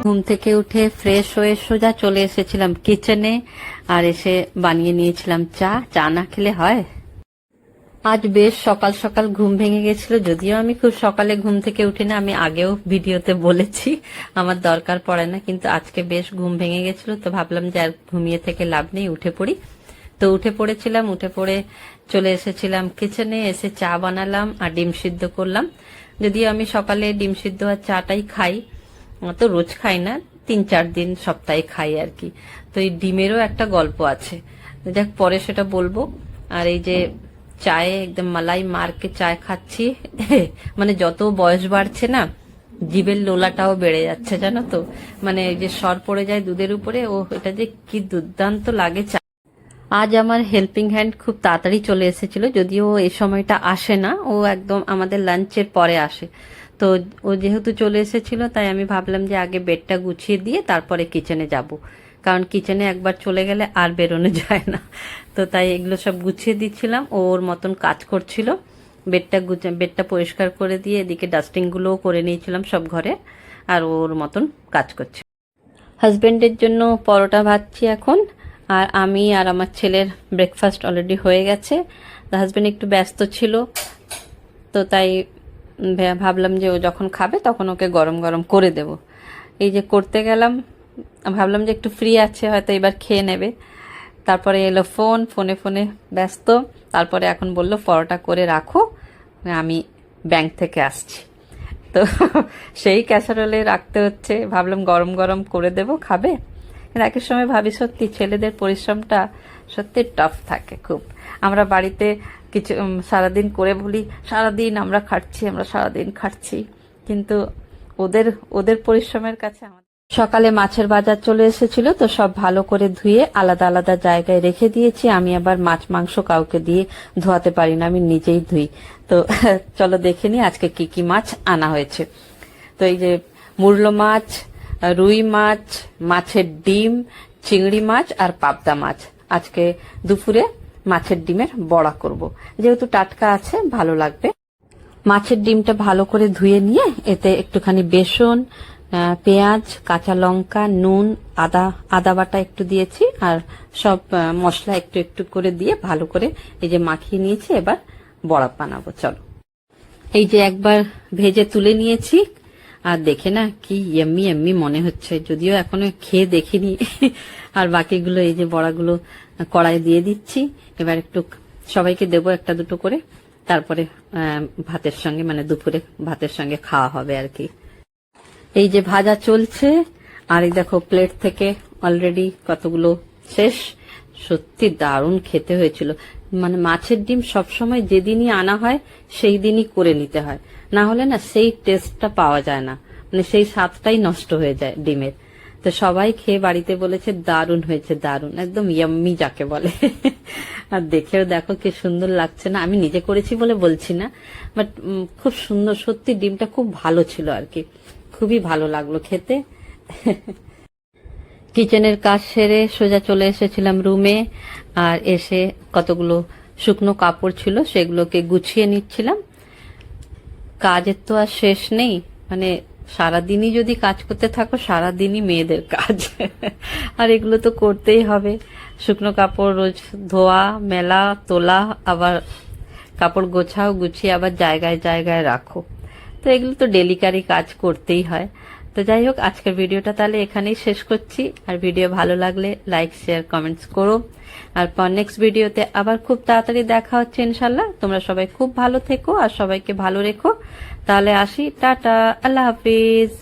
ঘুম থেকে উঠে ফ্রেশ হয়ে সোজা চলে এসেছিলাম কিচেনে, আর এসে বানিয়ে নিয়েছিলাম চা না খেলে হয়। আজ বেশ সকাল সকাল ঘুম ভেঙে গেছিল, যদিও আমি খুব সকালে ঘুম থেকে উঠি না, আমি আগেও ভিডিওতে বলেছি আমার দরকার পড়ে না, কিন্তু আজকে বেশ ঘুম ভেঙে গেছিল, তো ভাবলাম যে আর ঘুমিয়ে থেকে লাভ নেই, উঠে পড়ি। তো উঠে পড়েছিলাম, উঠে পড়ে চলে এসেছিলাম কিচেনে, এসে চা বানালাম আর ডিম সিদ্ধ করলাম। যদিও আমি সকালে ডিম সিদ্ধ আর চাটাই খাই, তো রোজ খাই না, 3-4 দিন সপ্তাহে খাই আর কি। তো এই ডিমেরও একটা গল্প আছে, দেখ পরে সেটা বলবো। আর এই যে চায়ে একদম মালাই মারকে চায় খাচ্ছি মানে যত বয়স বাড়ছে না, জিভের লোলাটাও বেড়ে যাচ্ছে জানো তো, মানে এই যে সর পড়ে যায় দুধের উপরে, ও এটা যে কি দুর্দান্ত লাগে চা। আজ আমার হেল্পিং হ্যান্ড খুব তাড়াতাড়ি চলে এসেছিল, যদিও এই সময়টা আসে না, ও একদম আমাদের লাঞ্চের পরে আসে। তো ও যেহেতু চলে এসেছিল, তাই আমি ভাবলাম যে আগে বেডটা গুছিয়ে দিয়ে তারপরে কিচেনে যাব, কারণ কিচেনে একবার চলে গেলে আর বেরোনো যায় না। তো তাই এগুলো সব গুছিয়ে দিচ্ছিলাম, ওর মতন কাজ করছিল। বেডটা পরিষ্কার করে দিয়ে এদিকে ডাস্টিংগুলোও করে নিয়েছিলাম সব ঘরে, আর ওর মতন কাজ করছে। হাজবেন্ডের জন্য পরোটা ভাজছি এখন, আর আমি আর আমার ছেলের ব্রেকফাস্ট অলরেডি হয়ে গেছে। হাজবেন্ড একটু ব্যস্ত ছিল, তো তাই ভাবলাম যে ও যখন খাবে তখন ওকে গরম গরম করে দেব। এই যে করতে গেলাম, ভাবলাম যে একটু ফ্রি আছে হয়তো এবার খেয়ে নেবে, তারপরে এলো ফোনে ব্যস্ত। তারপরে এখন বললো পরোটা করে রাখো, আমি ব্যাংক থেকে আসছি। তো সেই ক্যাসারোলে রাখতে হচ্ছে, ভাবলাম গরম গরম করে দেব, খাবে। একের সময় ভাবি সত্যি ছেলেদের পরিশ্রমটা সত্যি টাফ থাকে খুব। আমরা বাড়িতে কিছু সারাদিন করে বলি সারাদিন আমরা সারাদিন খাচ্ছি, কিন্তু ওদের পরিশ্রমের কাছে আমাদের। সকালে মাছের বাজার চলে এসেছিল, তো সব ভালো করে ধুয়ে আলাদা আলাদা জায়গায় রেখে দিয়েছি। আমি আবার মাছ মাংস কাউকে দিয়ে ধোয়াতে পারি না, আমি নিজেই ধুই। তো চলো দেখে নি আজকে কি কি মাছ আনা হয়েছে। তো এই যে মুরলো মাছ, রুই মাছ, মাছের ডিম, চিংড়ি মাছ আর পাবদা মাছ। আজকে দুপুরে মাছের ডিমের বড়া করব, যেহেতু টাটকা আছে ভালো লাগবে। মাছের ডিমটা ভালো করে ধুয়ে নিয়ে এতে একটুখানি বেসন, পেঁয়াজ, কাঁচা লঙ্কা, নুন, আদা বাটা একটু দিয়েছি, আর সব মশলা একটু একটু করে দিয়ে ভালো করে এই যে মাখিয়ে নিয়েছি। এবার বড়া বানাবো, চলো। এই যে একবার ভেজে তুলে নিয়েছি, আর দেখে না কি এমনি এমনি মনে হচ্ছে, যদিও এখনো খেয়ে দেখিনি। আর বাকিগুলো এই যে বড়াগুলো কড়াই দিয়ে দিচ্ছি, এবার একটু সবাইকে দেবো একটা দুটো করে, তারপরে ভাতের সঙ্গে মানে দুপুরে ভাতের সঙ্গে খাওয়া হবে আর কি। এই যে ভাজা চলছে, আর এই দেখো প্লেট থেকে অলরেডি কতগুলো শেষ। সত্যি দারুণ খেতে হয়েছিল। মানে মাছের ডিম সবসময় যেদিনই আনা হয় সেই দিনই করে নিতে হয়, না হলে না সেই টেস্টটা পাওয়া যায় না, মানে সেই স্বাদটাই নষ্ট হয়ে যায় ডিমের। তো সবাই খেয়ে বাড়িতে বলেছে দারুণ হয়েছে, দারুণ, একদম ইয়াম্মি যাকে বলে। আর দেখেও দেখো কি সুন্দর লাগছে না, আমি নিজে করেছি বলে বলছি না, বাট খুব সুন্দর, সত্যি ডিমটা খুব ভালো ছিল আর কি, খুবই ভালো লাগলো খেতে। কিচেনের কাজ সেরে সোজা চলে এসেছিলাম রুমে, আর এসে কতগুলো শুকনো কাপড় ছিল সেগুলোকে গুছিয়ে নিচ্ছিলাম। কাজের তো আর শেষ নেই, মানে সারাদিনই যদি কাজ করতে থাকো সারাদিনই মেয়েদের কাজ। আর এগুলো তো করতেই হবে, শুকনো কাপড় রোজ ধোয়া, মেলা, তোলা, আবার কাপড় গোছাও, গুছিয়ে আবার জায়গায় জায়গায় রাখো, তো এগুলো তো ডেলিকারি কাজ করতেই হয়। তো যাই হোক, আজকের ভিডিওটা তাহলে এখানেই শেষ করছি। আর ভিডিও ভালো লাগলে লাইক, শেয়ার, কমেন্টস করো। আর নেক্সট ভিডিওতে আবার খুব তাড়াতাড়ি দেখা হচ্ছে ইনশাল্লাহ। তোমরা সবাই খুব ভালো থেকো আর সবাইকে ভালো রেখো। তাহলে আসি, টাটা, আল্লাহ হাফিজ।